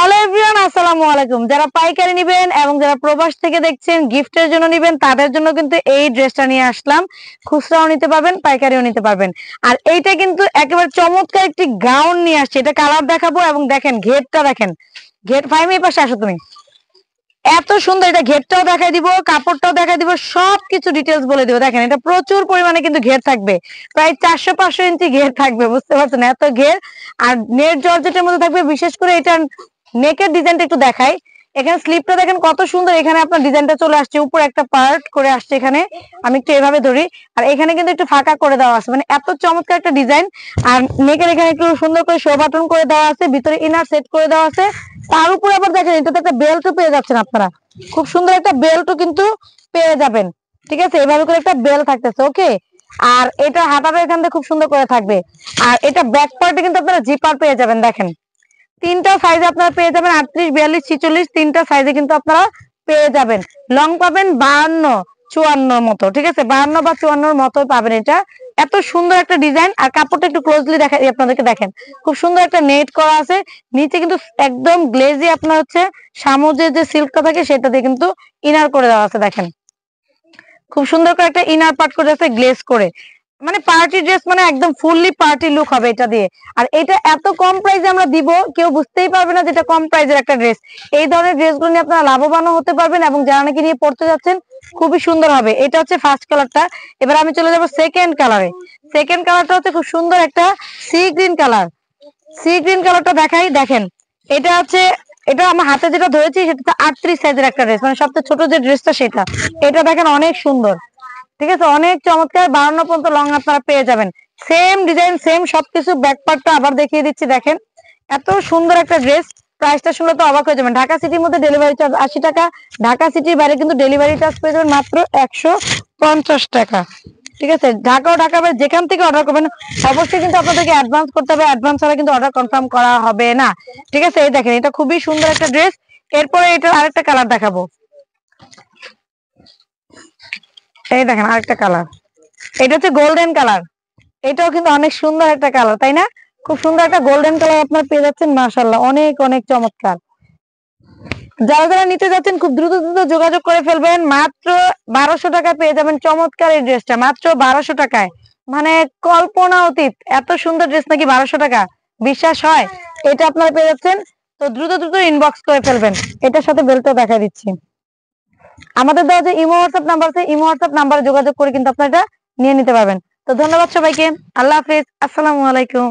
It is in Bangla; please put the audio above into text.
হ্যালো এভরিওয়ান, আসসালামু আলাইকুম। যারা পাইকারি নেবেন এবং যারা প্রবাস থেকে দেখছেন গিফটের জন্য নেবেন তাদের জন্য কিন্তু এই ড্রেসটা নিয়ে আসলাম। খুচরাও নিতে পারবেন, পাইকারিও নিতে পারবেন। আর এইটা কিন্তু একেবারে চমৎকার একটি গাউন নিয়ে আসছে। এটা কালার দেখাবো এবং দেখেন ঘেরটা দেখেন। ঘের ফাইমি পাশে আসো তুমি। এত সুন্দর, এটা ঘেরটাও দেখাই দিব, কাপড়টাও দেখাই দিব, সবকিছু ডিটেলস বলে দিব। দেখেন এটা প্রচুর পরিমাণে কিন্তু ঘের থাকবে, প্রায় 400-500 ইঞ্চি ঘের থাকবে, বুঝতে পারছেন এত ঘের। আর নেট জর্জেটের মধ্যে থাকবে। বিশেষ করে এটা নেকের ডিজাইনটা একটু দেখাই। এখানে স্লিপটা দেখেন কত সুন্দর, এখানে আপনার ডিজাইনটা চলে আসছে, উপরে একটা পার্ট করে আসছে এখানে। আমি একটু এভাবে ধরি, আর এখানে কিন্তু একটু ফাঁকা করে দেওয়া আছে, মানে এত চমৎকার একটা ডিজাইন। আর নেকের এখানে একটু সুন্দর করে শো বাটন করে দেওয়া আছে, ভিতরে ইনার সেট করে দেওয়া আছে। তার উপরে আবার দেখেন এটাতে একটা বেল্টও পেয়ে যাচ্ছেন আপনারা, খুব সুন্দর একটা বেল্টও কিন্তু পেয়ে যাবেন। ঠিক আছে, এভাবে করে একটা বেল্ট থাকতেছে। ওকে, আর এটা হাতাটা এখান থেকে খুব সুন্দর করে থাকবে। আর এটা ব্যাক পার্টে কিন্তু আপনারা জিপার পেয়ে যাবেন। দেখেন তিনটা সাইজে আপনারা পেয়ে যাবেন, 38, 42, 46, তিনটা সাইজে কিন্তু আপনারা পেয়ে যাবেন। লং পাবেন 52, 54 মতো। ঠিক আছে, 52 বা 54 মতো পাবেন। এটা এত সুন্দর একটা ডিজাইন। আর কাপড়টা একটু ক্লোজলি দেখাই আপনাদেরকে, দেখেন খুব সুন্দর একটা নেট করা আছে। নিচে কিন্তু একদম গ্লেজি আপনার হচ্ছে সামুদ্রের যে সিল্কটা থাকে সেটা দিয়ে কিন্তু ইনার করে দেওয়া আছে। দেখেন খুব সুন্দর করে একটা ইনার পার্ট করে আছে গ্লেজ করে, মানে পার্টি ড্রেস, মানে একদম ফুললি পার্টি লুক হবে এটা দিয়ে। আর এটা এত কম প্রাইসে আমরা দিব, কেউ বুঝতেই পারবে না যেটা কম প্রাইসের একটা ড্রেস। এই ধরনের ড্রেসগুলো নিয়ে আপনারা লাভবানও হতে পারবেন, এবং যারা নাকি নিয়ে পড়তে যাচ্ছেন খুবই সুন্দর হবে। এটা হচ্ছে ফার্স্ট কালারটা। এবার আমি চলে যাবো সেকেন্ড কালারে। সেকেন্ড কালারটা হচ্ছে খুব সুন্দর একটা sea green colour. Sea green কালারটা দেখাই। দেখেন এটা হচ্ছে, এটা আমার হাতে যেটা ধরেছি সেটা 38 সাইজের একটা ড্রেস, মানে সবচেয়ে ছোট যে ড্রেসটা সেটা। এটা দেখেন অনেক সুন্দর, ঠিক আছে, অনেক চমৎকার। 52 পর্যন্ত লং আপনারা পেয়ে যাবেন। সেম ডিজাইন, সেম সবকিছু। ব্যাক পার্টটা আবার দেখিয়ে দিচ্ছি। দেখেন এত সুন্দর একটা ড্রেস। প্রাইসটা শুনলে তো অবাক হয়ে যাবেন। ঢাকা সিটির মধ্যে ডেলিভারি চার্জ 80 টাকা। ঢাকা সিটির বাইরে কিন্তু ডেলিভারি চার্জ পেয়ে যাবেন মাত্র 150 টাকা। ঠিক আছে, ঢাকা ও ঢাকা বাইরে যেখান থেকে অর্ডার করবেন অবশ্যই কিন্তু আপনাদেরকে অ্যাডভান্স করতে হবে। অ্যাডভান্স ছাড়া কিন্তু অর্ডার কনফার্ম করা হবে না। ঠিক আছে, এই দেখেন এটা খুবই সুন্দর একটা ড্রেস। এরপরে এটার আরেকটা কালার দেখাবো। এই দেখেন আরেকটা কালার, এটা হচ্ছে গোল্ডেন কালার। এটাও কিন্তু অনেক সুন্দর একটা কালার, তাই না? খুব সুন্দর একটা গোল্ডেন কালার আপনার পেয়ে যাচ্ছেন। মাশাআল্লাহ, অনেক অনেক চমৎকার। যারা যারা নিতে যাচ্ছেন খুব দ্রুত দ্রুত যোগাযোগ করে ফেলবেন। মাত্র 1200 টাকা পেয়ে যাবেন চমৎকার এই ড্রেসটা, মাত্র 1200 টাকায়। মানে কল্পনা অতীত, এত সুন্দর ড্রেস নাকি 1200 টাকা, বিশ্বাস হয়? এটা আপনারা পেয়ে যাচ্ছেন। তো দ্রুত দ্রুত ইনবক্স করে ফেলবেন। এটার সাথে বেল্টও দেখা দিচ্ছি। আমাদের দেওয়া যে ইমো হোয়াটসঅ্যাপ নাম্বার আছে, ইমো হোয়াটসঅ্যাপ নাম্বারে যোগাযোগ করে কিন্তু আপনারা এটা নিয়ে নিতে পারবেন। তো ধন্যবাদ সবাইকে। আল্লাহ হাফিজ, আসসালামু আলাইকুম।